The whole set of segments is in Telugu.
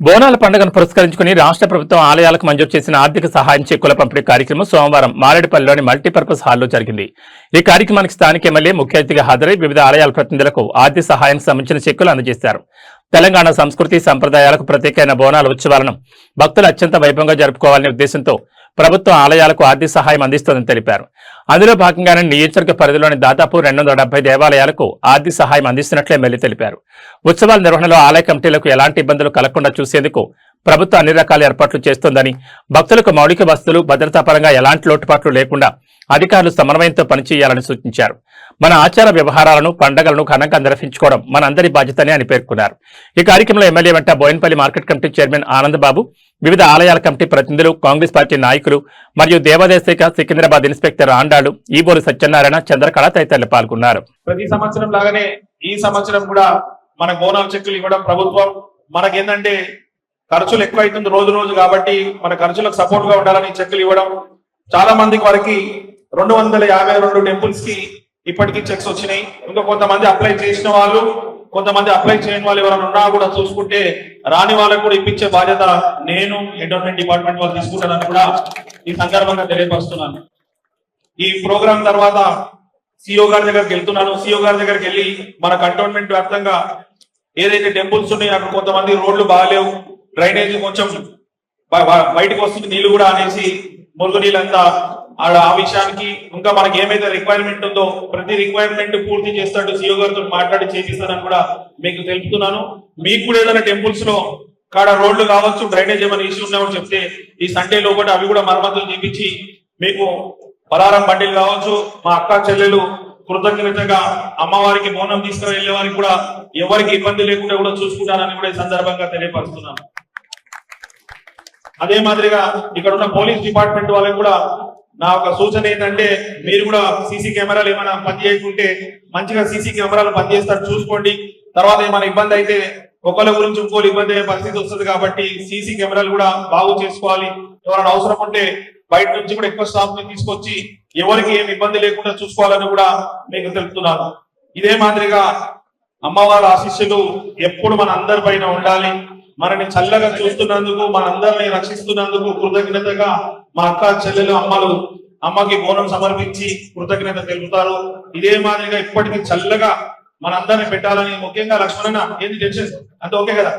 బోనాల పండుగను పురస్కరించుకుని రాష్ట్ర ప్రభుత్వం ఆలయాలకు మంజూరు చేసిన ఆర్థిక సహాయం చెక్కుల పంపిణీ కార్యక్రమం సోమవారం మారేడుపల్లిలోని మల్టీపర్పస్ హాల్లో జరిగింది. ఈ కార్యక్రమానికి స్థానిక ఎమ్మెల్యే ముఖ్య అతిథిగా హాజరై వివిధ ఆలయాల ప్రతినిధులకు ఆర్థిక సహాయానికి సంబంధించిన చెక్కులు అందజేశారు. తెలంగాణ సంస్కృతి సంప్రదాయాలకు ప్రత్యేకమైన బోనాల ఉత్సవాలను భక్తులు అత్యంత వైభవంగా జరుపుకోవాలనే ఉద్దేశంతో ప్రభుత్వం ఆలయాలకు ఆర్థిక సహాయం అందిస్తోందని తెలిపారు. అందులో భాగంగానే నియోజకవర్గ పరిధిలోని దాదాపు 270 దేవాలయాలకు ఆర్థిక సహాయం అందిస్తున్నట్లు ఎమ్మెల్యే తెలిపారు. ఉత్సవాల నిర్వహణలో ఆలయ కమిటీలకు ఎలాంటి ఇబ్బందులు కలగకుండా చూసేందుకు ప్రభుత్వం అన్ని రకాల ఏర్పాట్లు చేస్తోందని, భక్తులకు మౌలిక వసతులు భద్రతా పరంగా ఎలాంటి లోటుపాట్లు లేకుండా అధికారులు సమన్వయంతో పనిచేయాలని సూచించారు. మన ఆచార వ్యవహారాలను పండుగలను ఘనంగా నిర్వహించుకోవడం మనందరి బాధ్యతని అని పేర్కొన్నారు. ఈ కార్యక్రమంలో ఎమ్మెల్యే వెంట Boinpalli market committee chairman Anandbabu, వివిధ ఆలయాల కమిటీ ప్రతినిధులు, కాంగ్రెస్ పార్టీ నాయకులు మరియు దేవాదాయ శాఖ సికింద్రాబాద్ ఇన్స్పెక్టర్ ఆండాలు, ఈబోలు సత్యనారాయణ, చంద్రకళ తదితరులు పాల్గొన్నారు. ప్రతి సంవత్సరం లాగానే ఈ సంవత్సరం కూడా మన బోనాల చెక్కులు ఇవ్వడం ప్రభుత్వం మనకేంటంటే ఖర్చులు ఎక్కువైతుంది రోజు రోజు, కాబట్టి మన ఖర్చులకు సపోర్ట్ గా ఉండాలని చెక్కులు ఇవ్వడం. చాలా మందికి వారికి 252 టెంపుల్స్ కి ఇప్పటికీ చెక్స్ వచ్చినాయి. ఇంకా కొంతమంది అప్లై చేసిన వాళ్ళు, కొంతమంది అప్లై చేయని వాళ్ళు ఎవరైనా ఉన్నా కూడా చూసుకుంటే రాని వాళ్ళకు కూడా ఇప్పించే బాధ్యత నేను ఎండోమెంట్ డిపార్ట్మెంట్ వాళ్ళు తీసుకుంటానని కూడా ఈ సందర్భంగా తెలియపరుస్తున్నాను. ఈ ప్రోగ్రాం తర్వాత సిఓ గారి దగ్గరికి వెళ్తున్నాను. సిఓ గారి దగ్గరికి వెళ్ళి మన కంటోన్మెంట్ వ్యాప్తంగా ఏదైతే టెంపుల్స్ ఉన్నాయో అక్కడ కొంతమంది రోడ్లు బాగాలేవు, డ్రైనేజ్ కొంచెం బయటకు వస్తుంది నీళ్లు కూడా అనేసి మురుగు నీళ్ళంతా ఆ విషయానికి ఇంకా మనకి ఏమైతే రిక్వైర్మెంట్ ఉందో ప్రతి రిక్వైర్మెంట్ పూర్తి చేస్తాడు సిఓ గారితో మాట్లాడి చేపిస్తానని కూడా మీకు తెలుపుతున్నాను. మీకు కూడా ఏదైనా టెంపుల్స్ లో కాడ రోడ్లు కావచ్చు, డ్రైనేజ్ ఏమైనా ఇష్యూ ఉన్నామని చెప్తే ఈ సండే లోపల అవి కూడా మరమ్మతులు చేపించి మీకు పలారం బండిలు కావచ్చు, మా అక్క చెల్లెలు కృతజ్ఞతగా అమ్మవారికి బోనం తీసుకుని వెళ్లే వారికి కూడా ఎవరికి ఇబ్బంది లేకుండా కూడా చూసుకుంటానని కూడా ఈ సందర్భంగా తెలియపరుస్తున్నాను. అదే మాదిరిగా ఇక్కడ ఉన్న పోలీస్ డిపార్ట్మెంట్ వాళ్ళకి కూడా నా ఒక సూచన ఏంటంటే, మీరు కూడా సీసీ కెమెరాలు ఏమైనా పనిచేయకుంటే మంచిగా సీసీ కెమెరాలు పనిచేస్తారు చూసుకోండి. తర్వాత ఏమైనా ఇబ్బంది అయితే ఒకళ్ళ గురించి ఇంకోళ్ళు ఇబ్బంది అయ్యే పరిస్థితి వస్తుంది, కాబట్టి సీసీ కెమెరాలు కూడా బాగు చేసుకోవాలి. ఎవరైనా అవసరం ఉంటే బయట నుంచి కూడా ఎక్కువ స్టాఫ్ ని తీసుకొచ్చి ఎవరికి ఏమి ఇబ్బంది లేకుండా చూసుకోవాలని కూడా మీకు తెలుపుతున్నాను. ఇదే మాదిరిగా అమ్మవారి ఆశీస్సులు ఎప్పుడు మన అందరి పైన ఉండాలి. మనని చల్లగా చూస్తున్నందుకు, మనందరిని రక్షిస్తున్నందుకు కృతజ్ఞతగా మా అక్క చెల్లెలు అమ్మకి బోనం సమర్పించి కృతజ్ఞత తెలుపుతారు. ఇదే మాదిరిగా ఇప్పటికీ చల్లగా మనందరిని పెట్టాలని, ముఖ్యంగా లక్ష్మణ ఏంది టెన్షన్ అంత ఓకే కదా,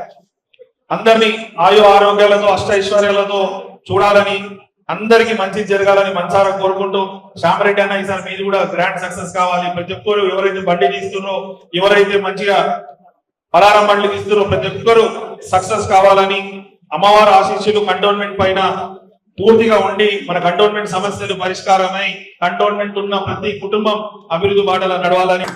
అందరినీ ఆయు ఆరోగ్యాలతో అష్టైశ్వర్యాలతో చూడాలని, అందరికి మంచి జరగాలని మనసారా కోరుకుంటూ, శ్యామరెడ్డి అన్న ఈసారి మీరు కూడా గ్రాండ్ సక్సెస్ కావాలి. ప్రతి ఒక్కరు ఎవరైతే బండి తీస్తున్నారో, ఎవరైతే మంచిగా పలారం బండ్లు తీస్తున్నారో ప్రతి ఒక్కరు సక్సెస్ కావాలని, అమ్మవారి ఆశీస్సులు కంటోన్మెంట్ పైన పూర్తిగా ఉండి మన కంటోన్మెంట్ సమస్యలు పరిష్కారమై కంటోన్మెంట్ ఉన్న ప్రతి కుటుంబం అభివృద్ధి బాటలో నడవాలని